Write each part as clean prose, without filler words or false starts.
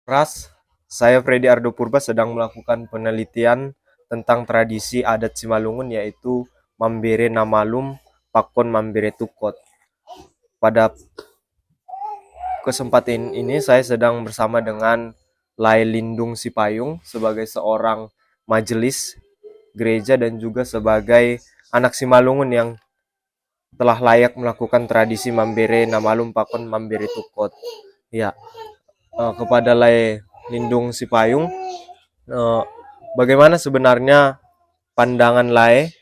Ras, saya Freddy Ardo Purba sedang melakukan penelitian tentang tradisi adat Simalungun yaitu Mambere Namalum Pakon Mambere Tukot. Pada kesempatan ini saya sedang bersama dengan Lai Lindung Sipayung sebagai seorang majelis gereja dan juga sebagai anak Simalungun yang telah layak melakukan tradisi Mambere Namalum Pakon Mambere Tukot. Ya, kepada Lai Lindung Sipayung, bagaimana sebenarnya pandangan Lai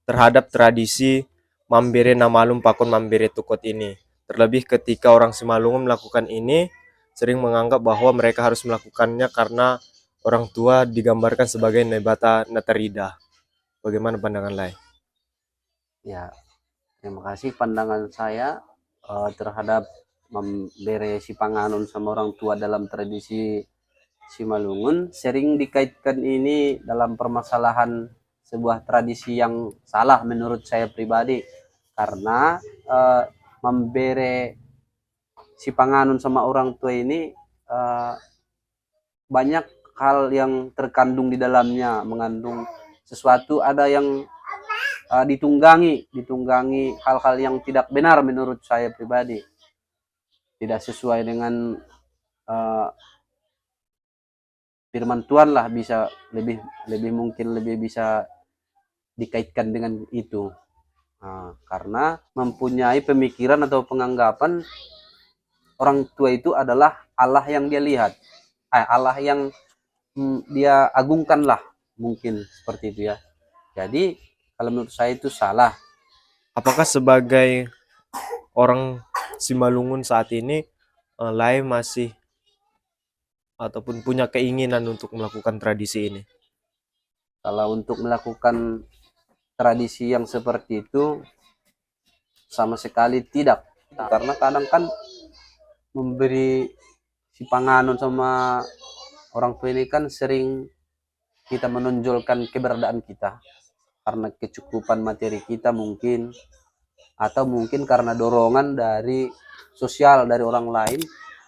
terhadap tradisi Mambere Namalum Pakon Mambere Tukot ini? Terlebih ketika orang Simalungun melakukan ini, sering menganggap bahwa mereka harus melakukannya karena orang tua digambarkan sebagai Nebata Natarida. Bagaimana pandangan Lai? Ya, terima kasih. Pandangan saya terhadap memberi Sipanganun sama orang tua dalam tradisi Simalungun sering dikaitkan ini dalam permasalahan sebuah tradisi yang salah menurut saya pribadi, karena memberi Sipanganun sama orang tua ini banyak hal yang terkandung di dalamnya, mengandung sesuatu, ada yang ditunggangi hal-hal yang tidak benar menurut saya pribadi, tidak sesuai dengan firman Tuhan lah, bisa lebih mungkin lebih bisa dikaitkan dengan itu. Karena mempunyai pemikiran atau penganggapan orang tua itu adalah Allah yang dia lihat, Allah yang dia agungkan lah, mungkin seperti itu ya. Jadi kalau menurut saya itu salah. Apakah sebagai orang Simalungun saat ini, Lai masih ataupun punya keinginan untuk melakukan tradisi ini? Kalau untuk melakukan tradisi yang seperti itu, sama sekali tidak. Karena kadang kan memberi Sipanganun sama orang tua ini kan sering kita menonjolkan keberadaan kita karena kecukupan materi kita mungkin, atau mungkin karena dorongan dari sosial dari orang lain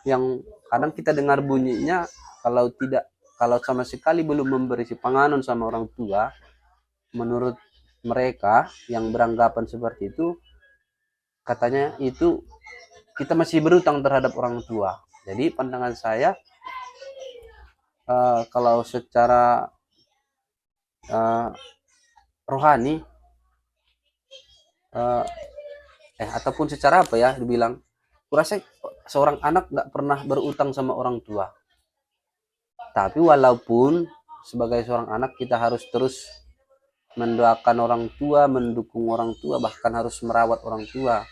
yang kadang kita dengar bunyinya, kalau sama sekali belum memberi Sipanganun sama orang tua, menurut mereka yang beranggapan seperti itu, katanya itu kita masih berutang terhadap orang tua. Jadi pandangan saya, kalau secara rohani ataupun secara apa ya dibilang, kurasa seorang anak nggak pernah berutang sama orang tua. Tapi walaupun sebagai seorang anak kita harus terus mendoakan orang tua, mendukung orang tua, bahkan harus merawat orang tua.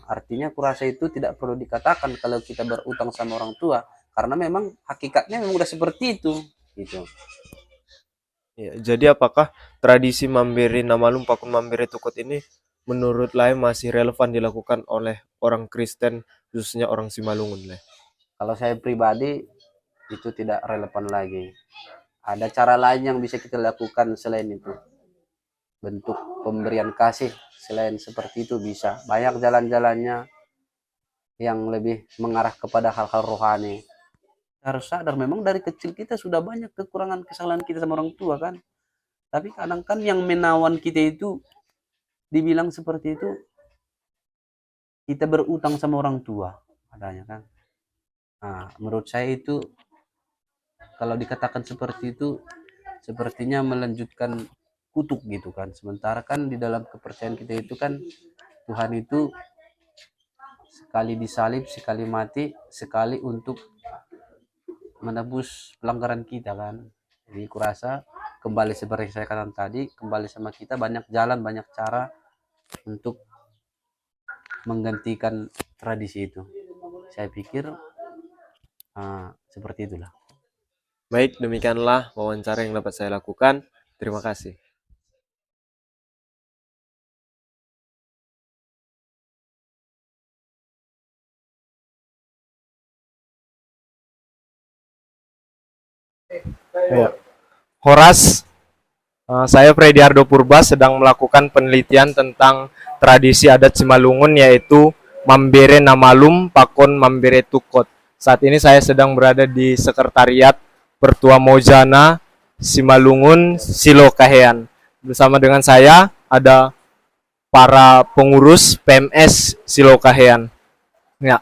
Artinya kurasa itu tidak perlu dikatakan kalau kita berutang sama orang tua, karena memang hakikatnya memang udah seperti itu gitu. Ya, jadi apakah tradisi Mambere Namalum Pakon Mambere Tukot ini menurut Lai masih relevan dilakukan oleh orang Kristen, khususnya orang Simalungun, Lai? Kalau saya pribadi itu tidak relevan lagi. Ada cara lain yang bisa kita lakukan selain itu. Bentuk pemberian kasih selain seperti itu bisa. Banyak jalan-jalannya yang lebih mengarah kepada hal-hal rohani. Harus sadar memang dari kecil kita sudah banyak kekurangan kesalahan kita sama orang tua kan. Tapi kadang kan yang menawan kita itu dibilang seperti itu, kita berutang sama orang tua adanya kan. Menurut saya itu kalau dikatakan seperti itu sepertinya melanjutkan kutuk gitu kan. Sementara kan di dalam kepercayaan kita itu kan Tuhan itu sekali disalib, sekali mati, sekali untuk menebus pelanggaran kita kan. Jadi kurasa kembali seperti saya katakan tadi, kembali sama kita banyak jalan, banyak cara untuk menggantikan tradisi itu. Saya pikir seperti itulah. Baik, demikianlah wawancara yang dapat saya lakukan. Terima kasih. Horas, saya Freddy Ardo Purba sedang melakukan penelitian tentang tradisi adat Simalungun yaitu Mambere Namalum Pakon Mambere Tukot. Saat ini saya sedang berada di Sekretariat Pertua Mojana, Simalungun, Silokahean. Bersama dengan saya ada para pengurus PMS Silokahean. Ya,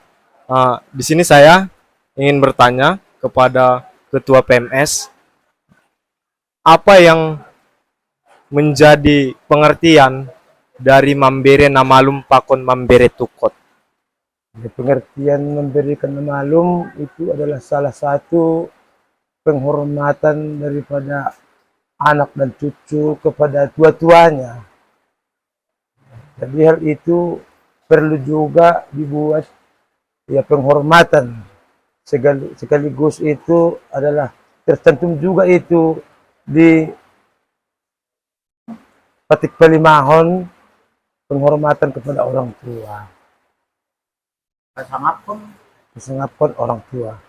di sini saya ingin bertanya kepada Ketua PMS, apa yang menjadi pengertian dari mambere namalum pakon mambere tukot? Pengertian memberikan malum itu adalah salah satu penghormatan daripada anak dan cucu kepada tua-tuanya. Jadi hal itu perlu juga dibuat ya penghormatan. Sekaligus itu adalah tercantum juga itu di Patik Palimahon, penghormatan kepada orang tua. Kesangapun orang tua.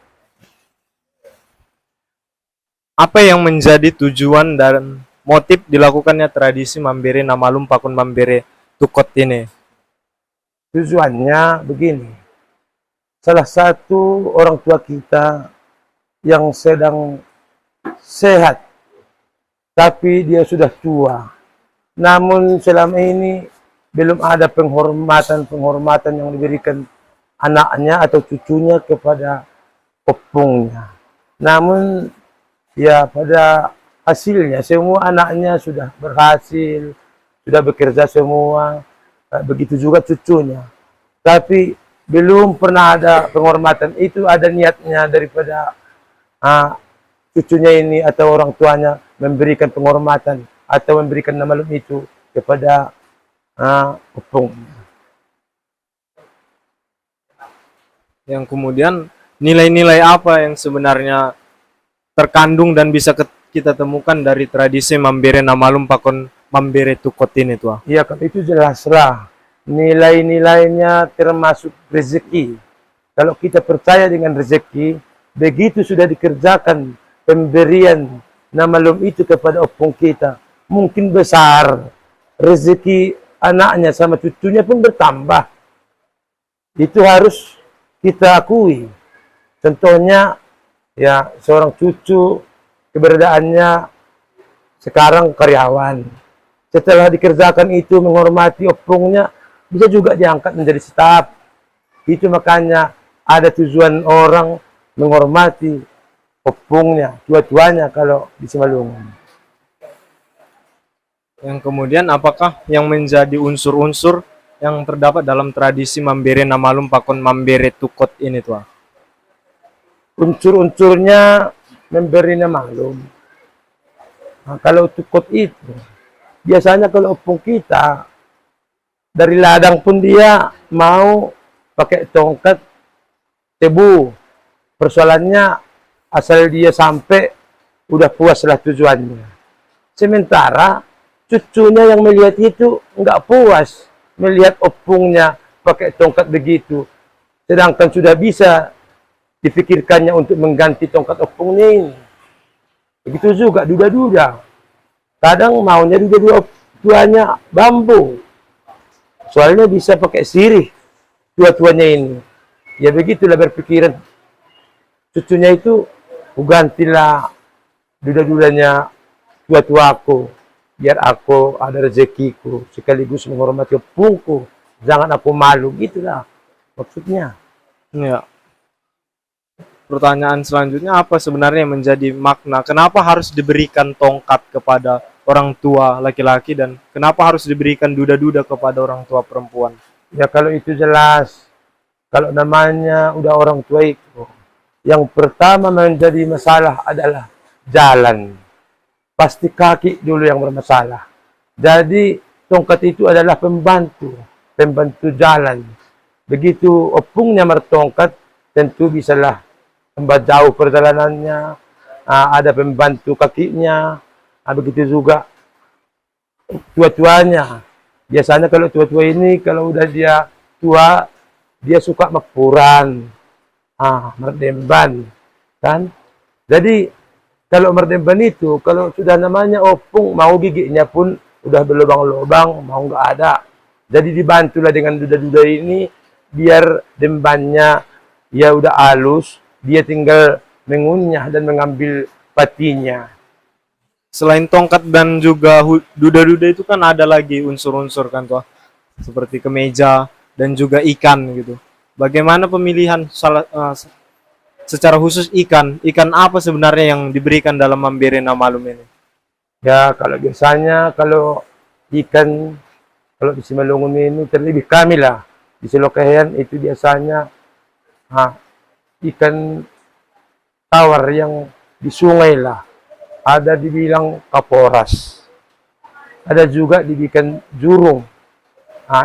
Apa yang menjadi tujuan dan motif dilakukannya tradisi mambere namalum pakon mambere tukot ini? Tujuannya begini. Salah satu orang tua kita yang sedang sehat, tapi dia sudah tua. Namun selama ini belum ada penghormatan yang diberikan anaknya atau cucunya kepada opungnya. Namun ya pada hasilnya semua anaknya sudah berhasil, sudah bekerja semua, begitu juga cucunya. Tapi belum pernah ada penghormatan. Itu ada niatnya daripada cucunya ini atau orang tuanya memberikan penghormatan atau memberikan namalum itu kepada opungnya. Yang kemudian nilai-nilai apa yang sebenarnya terkandung dan bisa kita temukan dari tradisi mambere namalum pakon mambere tukot ini tuh? Iya, kan itu jelaslah nilai-nilainya termasuk rezeki. Kalau kita percaya dengan rezeki, begitu sudah dikerjakan pemberian namalum itu kepada opung kita, mungkin besar rezeki anaknya sama cucunya pun bertambah. Itu harus kita akui. Contohnya ya seorang cucu keberadaannya sekarang karyawan. Setelah dikerjakan itu menghormati opungnya, bisa juga diangkat menjadi staf. Itu makanya ada tujuan orang menghormati opungnya, tua-tuanya kalau di Simalungun. Yang kemudian apakah yang menjadi unsur-unsur yang terdapat dalam tradisi mambere namalum pakon mambere tukot ini tuh? Unsur-unsurnya memberi namalum. Nah, kalau tukot itu, biasanya kalau opung kita, dari ladang pun dia mau pakai tongkat tebu. Persoalannya asal dia sampai, udah puaslah tujuannya. Sementara cucunya yang melihat itu nggak puas melihat opungnya pakai tongkat begitu, sedangkan sudah bisa dipikirkannya untuk mengganti tongkat opungnya ini. Begitu juga duda-duda, kadang maunya duda-duda tuanya bambu, soalnya bisa pakai sirih tua-tuanya ini. Ya begitulah berpikiran cucunya itu, gantilah duda-dudanya tua-tuaku, biar aku ada rezekiku, sekaligus menghormati opungku, jangan aku malu, gitulah maksudnya. Ya. Pertanyaan selanjutnya, apa sebenarnya yang menjadi makna? Kenapa harus diberikan tongkat kepada orang tua laki-laki dan kenapa harus diberikan duda-duda kepada orang tua perempuan? Ya kalau itu jelas, kalau namanya udah orang tua itu, yang pertama menjadi masalah adalah jalan. Pasti kaki dulu yang bermasalah. Jadi tongkat itu adalah pembantu jalan. Begitu opungnya bertongkat, tentu bisalah tambah jauh perjalanannya. Ada pembantu kakinya. Begitu juga tua-tuanya. Biasanya kalau tua-tua ini, kalau udah dia tua, dia suka mapuran, merdemban, kan? Jadi kalau merdemban itu, kalau sudah namanya opung, mau giginya pun udah berlubang-lubang, mau nggak ada. Jadi dibantulah dengan duda-duda ini, biar dembannya Ya udah halus, dia tinggal mengunyah dan mengambil patinya. Selain tongkat dan juga duda-duda itu kan ada lagi unsur-unsur kan tuh, seperti kemeja dan juga ikan gitu. Bagaimana pemilihan secara khusus ikan? Ikan apa sebenarnya yang diberikan dalam Mambere Namalum ini? Ya kalau biasanya kalau ikan, kalau di Simalungun ini terlebih kami lah, di Selokayan itu biasanya ikan tawar yang di sungai lah. Ada dibilang kaporas, ada juga dibikin jurung.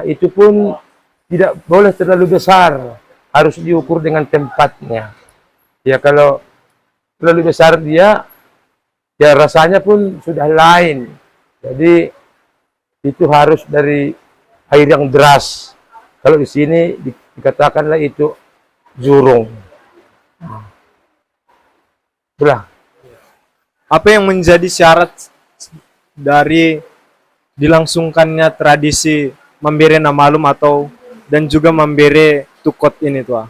Itu pun tidak boleh terlalu besar, harus diukur dengan tempatnya. Ya kalau terlalu besar dia, ya rasanya pun sudah lain. Jadi itu harus dari air yang deras. Kalau di sini dikatakanlah itu jurung. Itulah. Apa yang menjadi syarat dari dilangsungkannya tradisi Mambere Namalum atau dan juga Mambere Tukot ini tuh?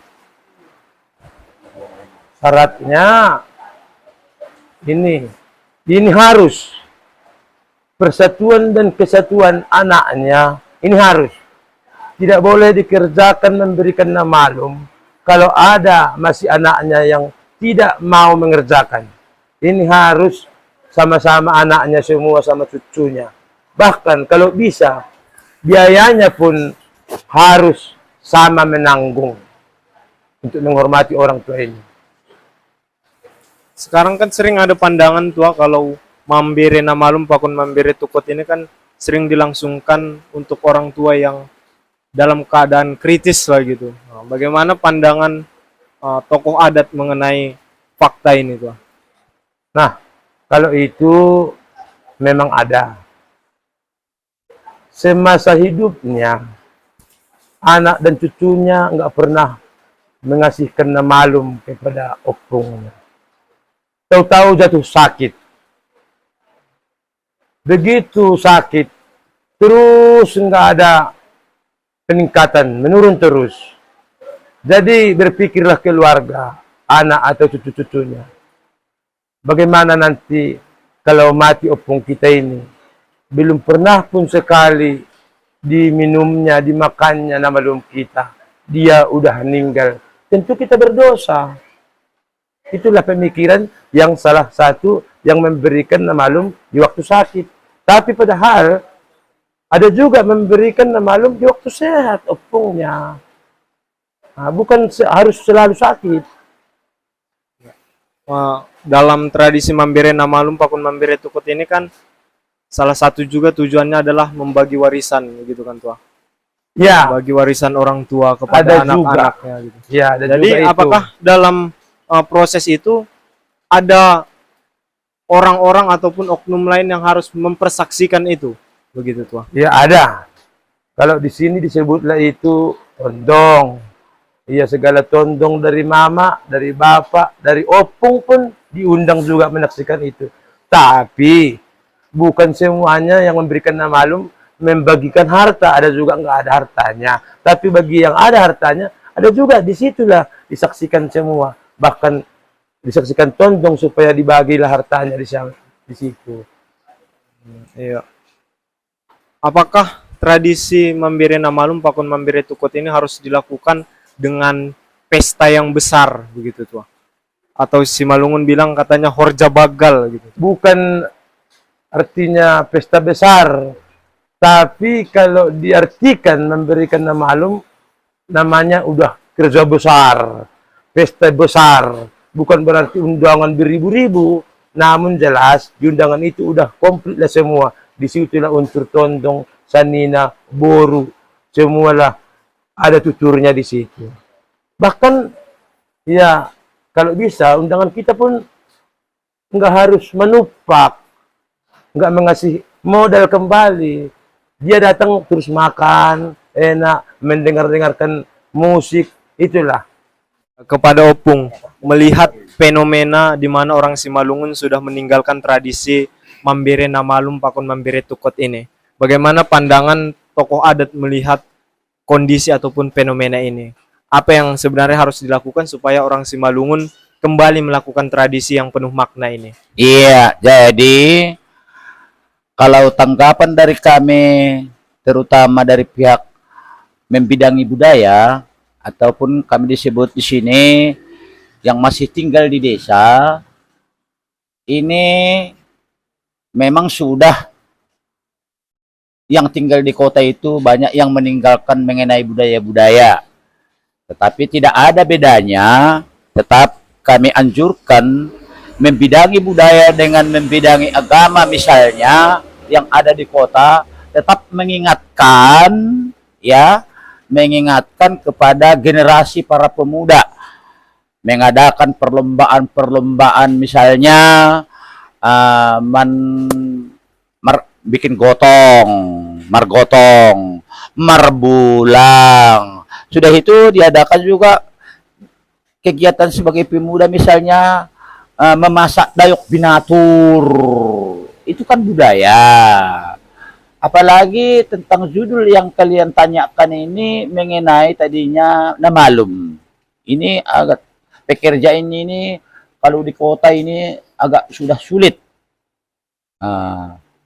Syaratnya ini harus persatuan dan kesatuan anaknya, ini harus. Tidak boleh dikerjakan memberikan namalum kalau ada masih anaknya yang tidak mau mengerjakan. Ini harus sama-sama anaknya semua sama cucunya. Bahkan kalau bisa, biayanya pun harus sama menanggung untuk menghormati orang tua ini. Sekarang kan sering ada pandangan tua kalau Mambere Namalum Pakun Mambere Tukot ini kan sering dilangsungkan untuk orang tua yang dalam keadaan kritis lah gitu. Nah, bagaimana pandangan tokoh adat mengenai fakta ini tuh? Nah, kalau itu memang ada. Semasa hidupnya, anak dan cucunya nggak pernah mengasihkan namalum kepada opungnya. Tahu-tahu jatuh sakit. Begitu sakit, terus nggak ada peningkatan, menurun terus. Jadi berpikirlah keluarga, anak atau cucu-cucunya. Bagaimana nanti kalau mati opung kita ini? Belum pernah pun sekali diminumnya, dimakannya namalum kita. Dia udah meninggal. Tentu kita berdosa. Itulah pemikiran yang salah satu yang memberikan namalum di waktu sakit. Tapi padahal ada juga memberikan namalum di waktu sehat opungnya. Bukan harus selalu sakit. Dalam tradisi Mambere Namalum Pakun Mambere Tukot ini kan salah satu juga tujuannya adalah membagi warisan gitu kan tua. Ya. Bagi warisan orang tua kepada anak-anaknya gitu. Ya, ada jadi juga apakah itu. dalam proses itu ada orang-orang ataupun oknum lain yang harus mempersaksikan itu begitu tua? Ya ada. Kalau di sini disebutlah itu tondong. Iya, segala tondong dari mama, dari bapak, dari opung pun diundang juga menyaksikan itu. Tapi bukan semuanya yang memberikan namalum membagikan harta. Ada juga nggak ada hartanya. Tapi bagi yang ada hartanya, ada juga disitulah disaksikan semua. Bahkan disaksikan tondong supaya dibagilah hartanya di situ. Iya. Apakah tradisi Mambere Namalum Pakun Mambere Tukot ini harus dilakukan dengan pesta yang besar begitu tuh? Atau Simalungun bilang katanya horja bagal gitu. Bukan artinya pesta besar, tapi kalau diartikan memberikan namalum namanya udah kerja besar, pesta besar. Bukan berarti undangan beribu-ribu, namun jelas di undangan itu udah komplit lah semua. Di situlah unsur tondong, sanina, boru, semualah ada tuturnya di situ. Bahkan ya kalau bisa undangan kita pun nggak harus menupak, nggak mengasih modal kembali. Dia datang terus makan, enak, mendengarkan musik, itulah. Kepada opung, melihat fenomena di mana orang Simalungun sudah meninggalkan tradisi Mambere Namalum Pakun Mambere Tukot ini, bagaimana pandangan tokoh adat melihat kondisi ataupun fenomena ini? apa yang sebenarnya harus dilakukan supaya orang Simalungun kembali melakukan tradisi yang penuh makna ini. Iya, jadi kalau tanggapan dari kami, terutama dari pihak membidangi budaya, ataupun kami disebut di sini yang masih tinggal di desa, ini memang sudah yang tinggal di kota itu banyak yang meninggalkan mengenai budaya-budaya. Tetapi tidak ada bedanya, tetap kami anjurkan membidangi budaya dengan membidangi agama misalnya yang ada di kota, tetap mengingatkan ya, mengingatkan kepada generasi para pemuda, mengadakan perlombaan-perlombaan misalnya bikin gotong, margotong, marbulang. Sudah itu diadakan juga kegiatan sebagai pemuda misalnya memasak dayok binatur. Itu kan budaya. Apalagi tentang judul yang kalian tanyakan ini mengenai tadinya Namalum. Ini agak pekerjaan ini kalau di kota ini agak sudah sulit.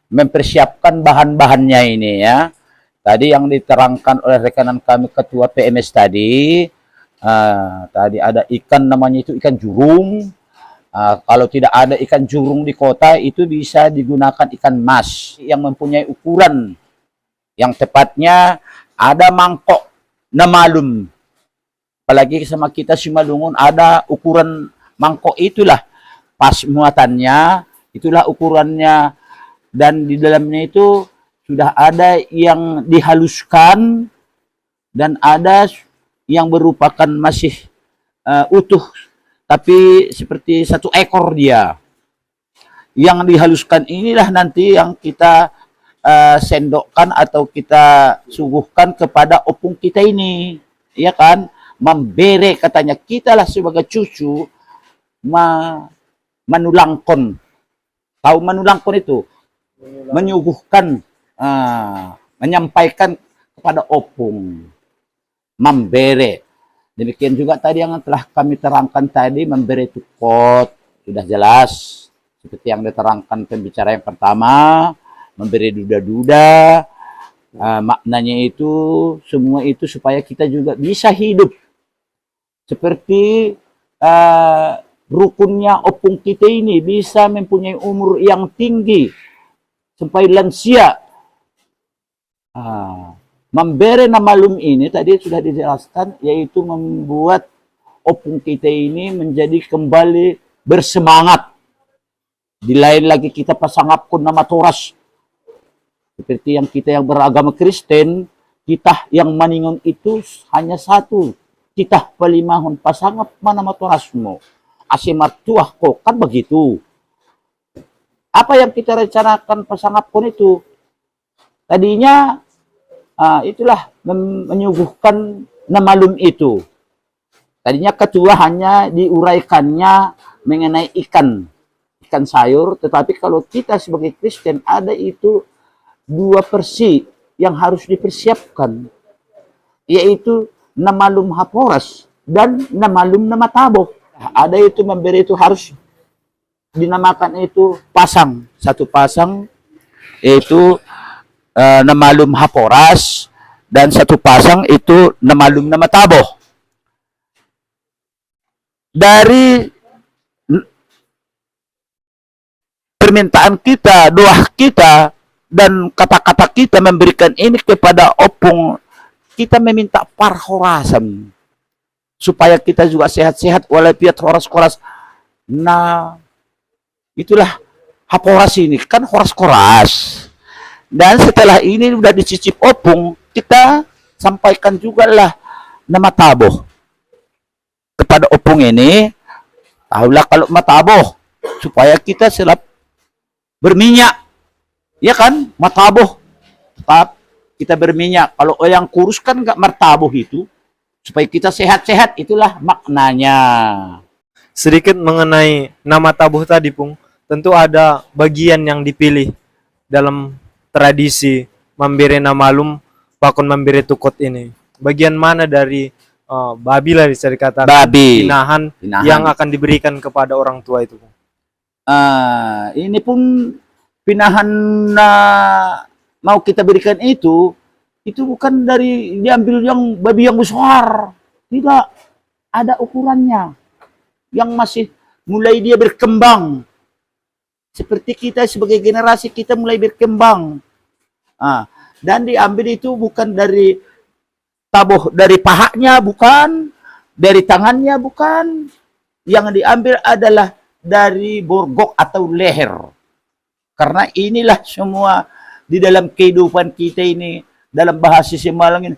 Mempersiapkan bahan-bahannya ini ya. Tadi yang diterangkan oleh rekanan kami ketua PMS tadi, tadi ada ikan namanya itu ikan jurung. Kalau tidak ada ikan jurung di kota itu bisa digunakan ikan mas yang mempunyai ukuran yang tepatnya ada mangkok Namalum. Apalagi sama kita Simalungun ada ukuran mangkok itulah pas muatannya, itulah ukurannya. Dan di dalamnya itu sudah ada yang dihaluskan dan ada yang merupakan masih utuh, tapi seperti satu ekor dia. Yang dihaluskan inilah nanti yang kita sendokkan atau kita suguhkan kepada opung kita ini, ya kan? Membere katanya, kita lah sebagai cucu manulangkon. Tahu manulangkon itu? Menyuguhkan, menyampaikan kepada opung, membere. Demikian juga tadi yang telah kami terangkan tadi, memberi itu kot, sudah jelas. Seperti yang diterangkan pembicara yang pertama, memberi duda-duda, maknanya itu, semua itu supaya kita juga bisa hidup. Seperti rukunnya opung kita ini bisa mempunyai umur yang tinggi, sampai lansia. Memberi Namalum ini tadi sudah dijelaskan, yaitu membuat opung kita ini menjadi kembali bersemangat. Di lain lagi kita pasangapkon nama toras. Seperti yang kita yang beragama Kristen, kita yang maningon itu hanya satu. Kita palimahon pasangap mana matorasmo. Asimartuah kok, kan begitu. Apa yang kita rencanakan pasangapkon itu? Tadinya itulah menyuguhkan Namalum itu. Tadinya ketua hanya diuraikannya mengenai ikan sayur, tetapi kalau kita sebagai Kristen ada itu 2 persi yang harus dipersiapkan, yaitu Namalum Haporas dan Namalum Namatabo. Ada itu memberi itu harus dinamakan itu pasang, satu pasang itu Namalum Haporas dan satu pasang itu Namalum Namatabo. Dari permintaan kita, doa kita dan kata-kata kita memberikan ini kepada opung, kita meminta parhorasan supaya kita juga sehat-sehat walaupun horas-horas. Nah, itulah Haporas ini kan horas-horas. Dan setelah ini sudah dicicip opung, kita sampaikan juga lah Namatabo kepada opung ini. Tahulah kalau matabo supaya kita selap berminyak, ya kan? Matabo tetap kita berminyak. Kalau yang kurus kan nggak martaboh itu, supaya kita sehat-sehat, itulah maknanya. Sedikit mengenai nama tabuh tadi, Pung. Tentu ada bagian yang dipilih dalam tradisi memberi Namalum pakon memberi tukot ini. Bagian mana dari babi lah bisa dikatakan, Babi. pinahan Pinahan. yang akan diberikan kepada orang tua itu. Ini pun pinahan na mau kita berikan itu bukan dari diambil yang babi yang besar. Tidak, ada ukurannya. Yang masih mulai dia berkembang. Seperti kita sebagai generasi kita mulai berkembang. Dan diambil itu bukan dari tabuh, dari pahanya bukan, dari tangannya bukan. Yang diambil adalah dari borgok atau leher. Karena inilah semua di dalam kehidupan kita ini, dalam bahasa Semalang ini,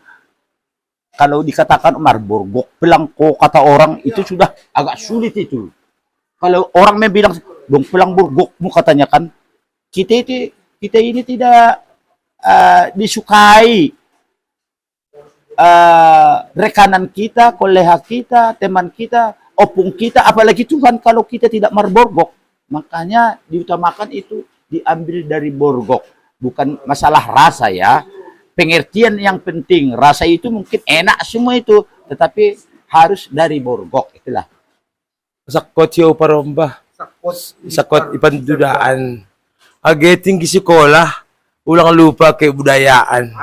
kalau dikatakan borgok pelangko kata orang itu sudah agak sulit itu. Kalau orang bilang dong pelang borgokmu katanya kan, kita ini tidak disukai rekanan kita, kolega kita, teman kita, opung kita, apalagi Tuhan kalau kita tidak marborgok. Makanya diutamakan itu diambil dari borgok. Bukan masalah rasa ya. Pengertian yang penting. Rasa itu mungkin enak semua itu. Tetapi harus dari borgok. Itulah. Sakot siya paromba. Sakot ipandudaan. Ageting di sekolah. Ulang lupa kebudayaan.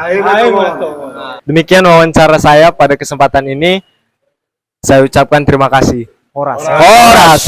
Demikian wawancara saya pada kesempatan ini. Saya ucapkan terima kasih. Horas. Horas.